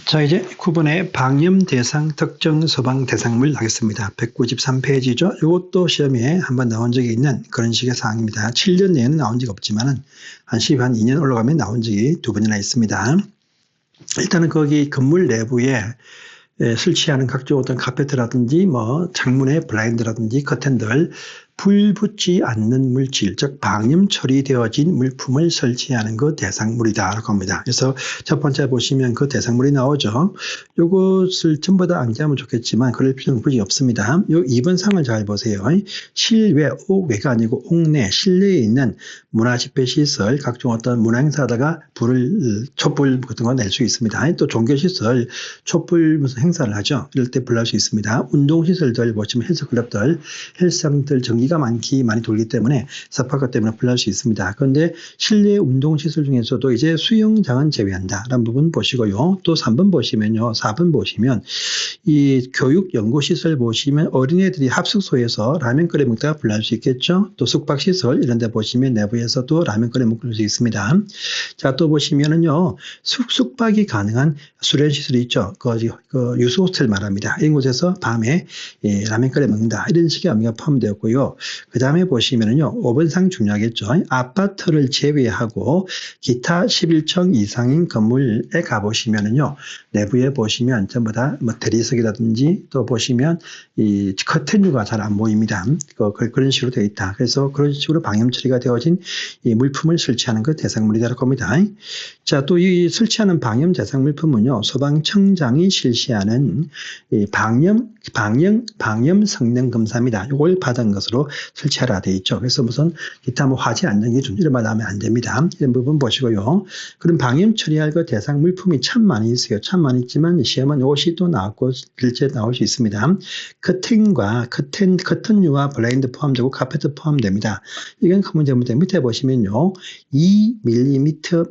자, 이제 9번의 방염 대상 특정 소방 대상물 하겠습니다. 193페이지죠. 이것도 시험에 한번 나온 적이 있는 그런 식의 사항입니다. 7년 내에는 나온 적이 없지만은 한 2년 올라가면 나온 적이 2번이나 있습니다. 일단은 거기 건물 내부에 설치하는 각종 어떤 카페트라든지 뭐 창문에 블라인드라든지 커튼들 불 붙지 않는 물질, 즉 방염 처리되어진 물품을 설치하는 그 대상물이다라고 합니다. 그래서 첫 번째 보시면 그 대상물이 나오죠. 요것을 전부 다 암기하면 좋겠지만 그럴 필요는 굳이 없습니다. 요 2번 상을 잘 보세요. 실외, 옥외가 아니고 옥내, 실내에 있는 문화집회시설, 각종 어떤 문화행사다가 촛불 같은 거 낼 수 있습니다. 또 종교시설, 촛불 무슨 행사를 하죠. 이럴 때 불날 수 있습니다. 운동시설들 보시면 헬스클럽들, 헬스장들 전기가 많이 돌기 때문에 섭화가 때문에 불날 수 있습니다. 그런데 실내 운동시설 중에서도 이제 수영장은 제외한다라는 부분 보시고요. 또 3번 보시면요. 4번 보시면 이 교육연구시설 보시면 어린애들이 합숙소에서 라면 끓여 먹다가 불날 수 있겠죠. 또 숙박시설 이런 데 보시면 내부에서도 라면 끓여 먹을 수 있습니다. 자, 또 보시면은요. 숙박이 가능한 수련시설이 있죠. 그 유수호텔 말합니다. 이런 곳에서 밤에 라면 끓여 먹는다. 이런 식의 의미가 포함되었고요. 그 다음에 보시면은요, 5번상 중요하겠죠. 아파트를 제외하고 기타 11층 이상인 건물에 가보시면은요, 내부에 보시면 전부 다 뭐 대리석이라든지 또 보시면 이 커튼류가 잘 안 보입니다. 그런 식으로 되어 있다. 그래서 그런 식으로 방염 처리가 되어진 이 물품을 설치하는 그 대상물이라고 합니다. 자, 또 이 설치하는 방염 대상 물품은요, 소방청장이 실시하는 이 방염 성능 검사입니다. 이걸 받은 것으로 설치하라 되어 있죠. 그래서 무슨 기타 뭐 화재 안전기준 이런 말 나오면 안 됩니다. 이런 부분 보시고요. 그럼 방염 처리할 그 대상 물품이 참 많이 있어요. 참 많이 있지만 시험은 이것이 또 나왔고 실제 나올 수 있습니다. 커튼류와 블라인드 포함되고 카페트 포함됩니다. 이건 큰 문제 밑에 보시면요. 2mm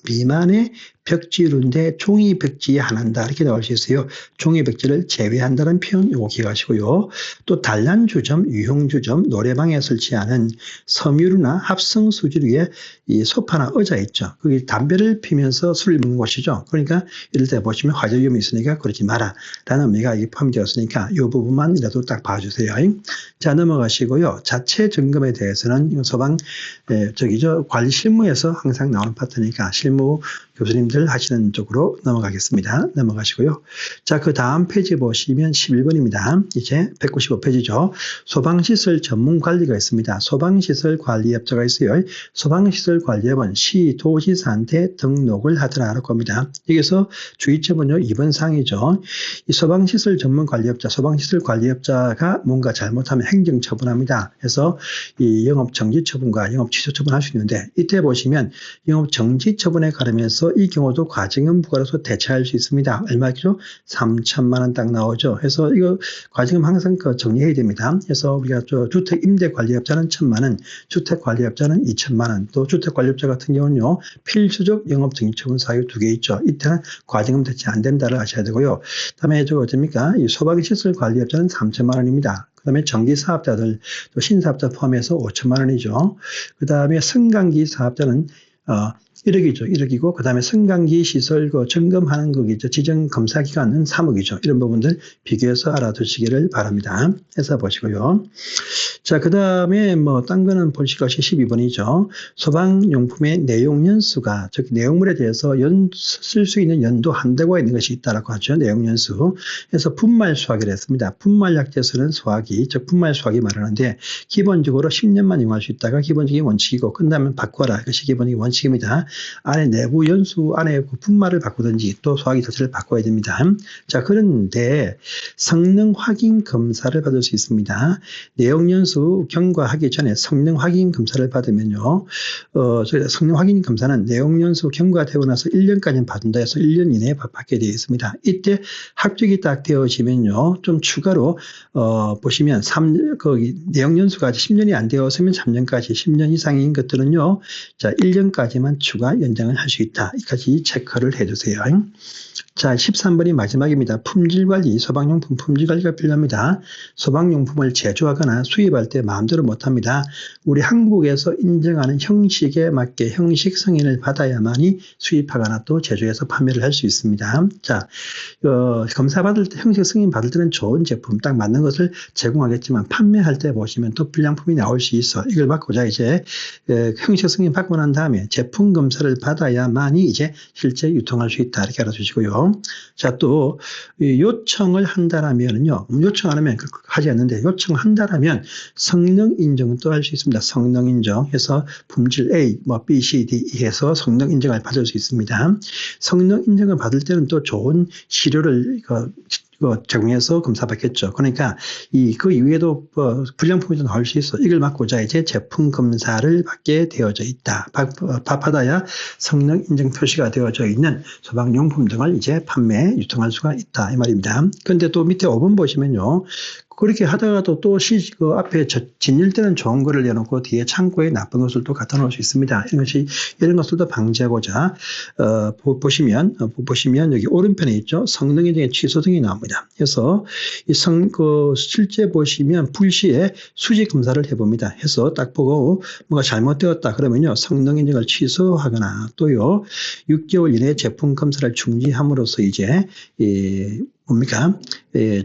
미만의 벽지류인데 종이 벽지에 한한다 이렇게 나올 수 있어요. 종이 벽지를 제외한다는 표현 이거 기억하시고요. 또 단란주점, 유형주점, 노래방에 설치하는 섬유류나 합성 수지류에 이 소파나 의자 있죠. 거기 담배를 피면서 술을 먹는 곳이죠. 그러니까 이럴 때 보시면 화재 위험이 있으니까 그러지 마라 라는 의미가 포함되었으니까 이 부분만이라도 딱 봐주세요. 자, 넘어가시고요. 자체 점검에 대해서는 소방 관리 실무에서 항상 나오는 파트니까 실무 교수님들 하시는 쪽으로 넘어가겠습니다. 넘어가시고요. 자, 그 다음 페이지 보시면 11번입니다. 이제 195페이지죠. 소방시설 전문관리가 있습니다. 소방시설 관리업자가 있어요. 소방시설 관리업은 시, 도지사한테 등록을 하더라라고 합니다. 여기서 주의점은요, 2번 사항이죠. 이 소방시설 전문관리업자, 소방시설 관리업자가 뭔가 잘못하면 행정처분합니다. 그래서 이 영업정지처분과 영업취소처분 할 수 있는데 이때 보시면 영업정지처분에 가르면서 이 경우도 과징금 부과로서 대체할 수 있습니다. 얼마죠? 3천만 원 딱 나오죠. 그래서 이거 과징금 항상 정리해야 됩니다. 그래서 우리가 주택 임대 관리업자는 1,000만 원, 주택 관리업자는 2천만 원, 또 주택 관리업자 같은 경우는요 필수적 영업정지처분 사유 2개 있죠. 이때는 과징금 대체 안 된다를 아셔야 되고요. 그다음에 어쩝니까? 이 소방시설 관리업자는 3천만 원입니다. 그 다음에 전기사업자들, 또 신사업자 포함해서 5천만 원이죠. 그 다음에 승강기 사업자는 1억이죠. 1억이고, 그 다음에 승강기 시설 점검하는 거기죠. 지정 검사 기간은 3억이죠. 이런 부분들 비교해서 알아두시기를 바랍니다. 해서 보시고요. 자, 그 다음에 딴 거는 볼 것이 12번이죠. 소방용품의 내용연수가, 즉, 내용물에 대해서 쓸 수 있는 연도 한도가 있는 것이 있다라고 하죠. 내용연수. 그래서 분말 수화기를 했습니다. 분말 약재서는 수화기, 즉, 분말 수화기 말하는데, 기본적으로 10년만 이용할 수 있다가 기본적인 원칙이고, 끝나면 바꿔라. 이것이 기본적인 원칙입니다. 안에 내부 연수 안에 분말을 바꾸든지 또 소화기 자체를 바꿔야 됩니다. 자, 그런데 성능 확인 검사를 받을 수 있습니다. 내용 연수 경과하기 전에 성능 확인 검사를 받으면요. 성능 확인 검사는 내용 연수 경과되고 나서 1년까지는 받는다 해서 1년 이내에 받게 되어 있습니다. 이때 합격이 딱 되어지면요. 좀 추가로 보시면 내용 연수가 10년이 안 되었으면 3년까지 10년 이상인 것들은요. 자, 1년까지만 추가 연장을 할 수 있다. 이까지 체크를 해주세요. 자, 13번이 마지막입니다. 품질관리, 소방용품 품질관리가 필요합니다. 소방용품을 제조하거나 수입할 때 마음대로 못합니다. 우리 한국에서 인정하는 형식에 맞게 형식 승인을 받아야만이 수입하거나 또 제조해서 판매를 할 수 있습니다. 자, 검사받을 때 형식 승인 받을 때는 좋은 제품, 딱 맞는 것을 제공하겠지만 판매할 때 보시면 또 불량품이 나올 수 있어. 이걸 받고자 이제 형식 승인 받고 난 다음에 제품 검사를 받아야만이 이제 실제 유통할 수 있다. 이렇게 알아주시고요. 자, 또 요청을 한다라면요. 요청 안 하면 하지 않는데 요청한다라면 성능 인정은 또 할 수 있습니다. 성능 인정해서 품질 A, 뭐 B, C, D 해서 성능 인정을 받을 수 있습니다. 성능 인정을 받을 때는 또 좋은 시료를 제공해서 검사받겠죠. 그러니까 그 이외에도 불량품이 좀 나올 수 있어. 이걸 막고자 이제 제품 검사를 받게 되어져 있다. 받아야 성능 인증 표시가 되어져 있는 소방용품 등을 이제 판매, 유통할 수가 있다. 이 말입니다. 그런데 또 밑에 5번 보시면요. 그렇게 하다가도 또 그 앞에 진일 때는 좋은 거를 내놓고 뒤에 창고에 나쁜 것을 또 갖다 놓을 수 있습니다. 이런 것들도 방지하고자 보시면 여기 오른편에 있죠. 성능 인증의 취소 등이 나옵니다. 그래서 실제 보시면 불시에 수직 검사를 해봅니다. 해서 딱 보고 뭐가 잘못되었다 그러면요. 성능 인증을 취소하거나 또요. 6개월 이내에 제품 검사를 중지함으로써 이제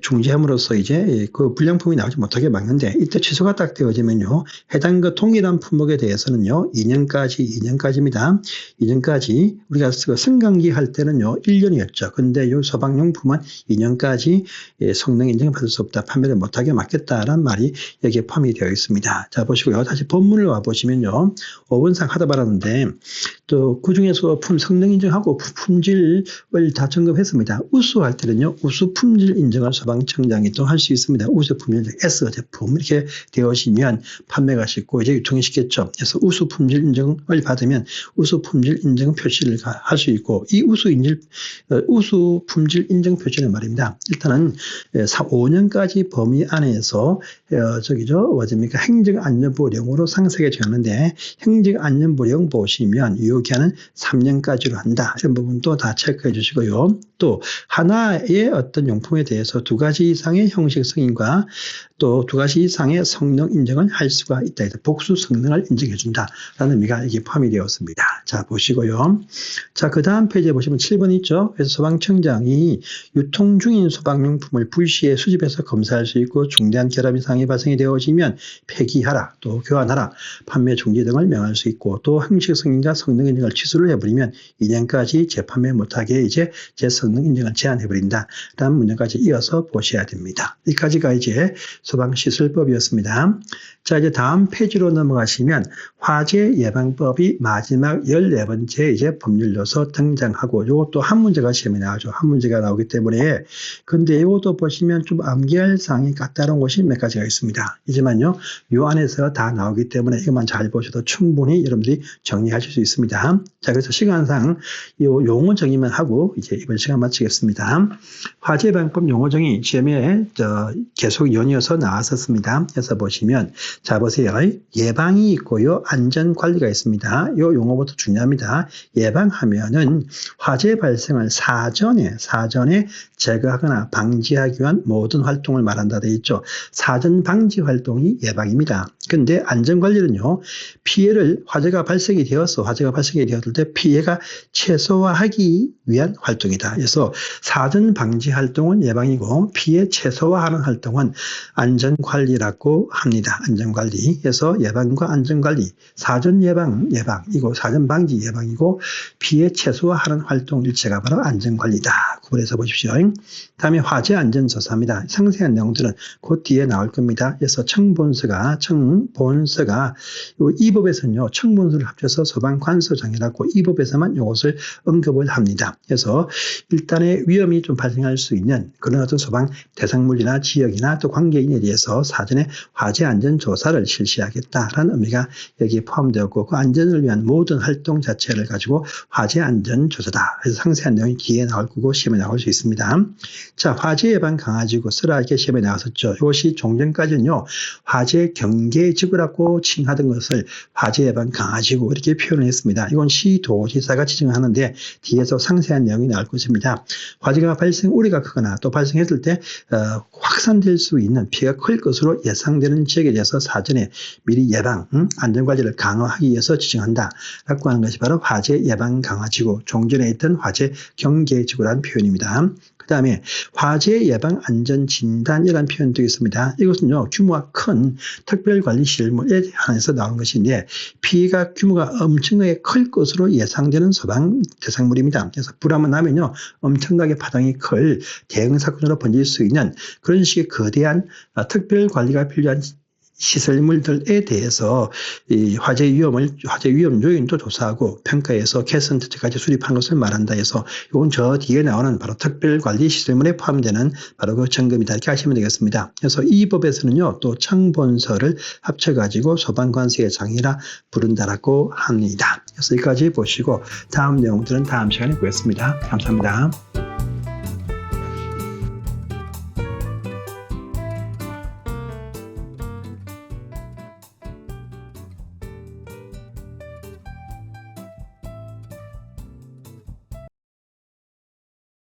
중지함으로써 이제 그 불량품이 나오지 못하게 막는데 이때 취소가 딱 되어지면요. 해당 그 동일한 품목에 대해서는요. 2년까지입니다. 2년까지 우리가 승강기 할 때는요. 1년이었죠. 근데 이 소방용품은 2년까지 성능 인증을 받을 수 없다. 판매를 못하게 막겠다라는 말이 여기에 포함이 되어 있습니다. 자, 보시고요. 다시 본문을 와보시면요. 5번상 하다 말았는데 또 그중에서 성능 인증하고 품질을 다 점검했습니다. 우수할 때는요. 우수 품질 인증을 소방청장이 또 할 수 있습니다. 우수 품질 S 제품 이렇게 되어지면 판매가 쉽고 이제 유통이 쉽겠죠. 그래서 우수 품질 인증을 받으면 우수 품질 인증 표시를 할 수 있고 이 우수 품질 인증 표시는 말입니다. 일단은 5년까지 범위 안에서 행정안전부령으로 상세하게 정하는데 행정안전부령 보시면 유효기한은 3년까지로 한다. 이런 부분도 다 체크해 주시고요. 또 하나의 어떤 용품에 대해서 2가지 이상의 형식 승인과 또 2가지 이상의 성능 인증을 할 수가 있다. 복수 성능을 인증해 준다라는 의미가 여기 포함이 되었습니다. 자, 보시고요. 자, 그 다음 페이지에 보시면 7번 있죠. 그래서 소방청장이 유통 중인 소방용품을 불시에 수집해서 검사할 수 있고 중대한 결함 이상이 발생이 되어지면 폐기하라, 또 교환하라, 판매 중지 등을 명할 수 있고 또 형식 승인과 성능 인증을 취소를 해버리면 2년까지 재판매 못하게 이제 재성능 인증을 제한해버린다. 라는 문제까지 이어서 보셔야 됩니다. 여기까지가 이제 소방시설법이었습니다. 자, 이제 다음 페이지로 넘어가시면 화재 예방법이 마지막 14번째 이제 법률요소 등장하고 요것도 한 문제가 시험에 나오죠. 한 문제가 나오기 때문에 근데 이것도 보시면 좀 암기할 사항이 까다로운 것이 몇 가지가 있습니다. 이지만요, 요 안에서 다 나오기 때문에 이것만 잘 보셔도 충분히 여러분들이 정리하실 수 있습니다. 자, 그래서 시간상 요 용어 정의만 하고 이제 이번 시간 마치겠습니다. 화재 예방법 용어 정의 시험에 계속 연이어서 나왔었습니다. 그래서 보시면 자, 보세요. 예방이 있고요. 안전관리가 있습니다. 이 용어부터 중요합니다. 예방하면은 화재 발생을 사전에 제거하거나 방지하기 위한 모든 활동을 말한다 되어 있죠. 사전 방지 활동이 예방입니다. 근데 안전관리는요. 화재가 발생이 되었을 때 피해가 최소화하기 위한 활동이다. 그래서 사전 방지 활동은 예방이고 피해 최소화하는 활동은 안전관리라고 합니다. 안전관리. 그래서 예방과 안전관리, 사전 예방이고 사전 방지 예방이고 피해 최소화하는 활동 일체가 바로 안전관리다. 구분해서 보십시오. 다음에 화재 안전조사입니다. 상세한 내용들은 그 뒤에 나올 겁니다. 그래서 청본서가 이 법에서는요. 청본서를 합쳐서 소방관서정이라고 이 법에서만 이것을 언급을 합니다. 그래서 일단의 위험이 좀 발생할 수 있는 그런 어떤 소방 대상물이나 지역이나 또 관계인에 대해서 사전에 화재 안전 조사를 실시하겠다라는 의미가 여기에 포함되었고 그 안전을 위한 모든 활동 자체를 가지고 화재 안전 조사다. 그래서 상세한 내용이 뒤에 나올 거고 시험에 시험에 나올 수 있습니다. 자, 화재 예방 강화지구 쓰라게 시험에 나왔었죠. 이것이 종전까지는요, 화재 경계지구라고 칭하던 것을 화재 예방 강화지구 이렇게 표현을 했습니다. 이건 시도지사가 지정하는데 뒤에서 상세한 내용이 나올 것입니다. 화재가 발생 우려가 크거나 또 발생했을 때 확산될 수 있는 피해가 클 것으로 예상되는 지역에 대해서 사전에 미리 예방, 안전관리를 강화하기 위해서 지정한다 라고 하는 것이 바로 화재 예방 강화지구, 종전에 있던 화재 경계지구라는 표현입니다. 그 다음에 화재 예방 안전 진단이라는 표현도 있습니다. 이것은요, 규모가 큰 특별관리시설물에 한해서 나오는 것인데 피해가 규모가 엄청나게 클 것으로 예상되는 소방 대상물입니다. 그래서 불 한번 나면요, 엄청나게 파장이 클 대형 사건으로 번질 수 있는 그런 식의 거대한 특별관리가 필요한 시설물들에 대해서 이 화재 위험 요인도 조사하고 평가해서 개선 대책까지 수립한 것을 말한다 해서 이건 저 뒤에 나오는 바로 특별관리 시설물에 포함되는 바로 그 점검이다 이렇게 하시면 되겠습니다. 그래서 이 법에서는요 또 청본서를 합쳐가지고 소방관세의 장이라 부른다라고 합니다. 그래서 여기까지 보시고 다음 내용들은 다음 시간에 보겠습니다. 감사합니다.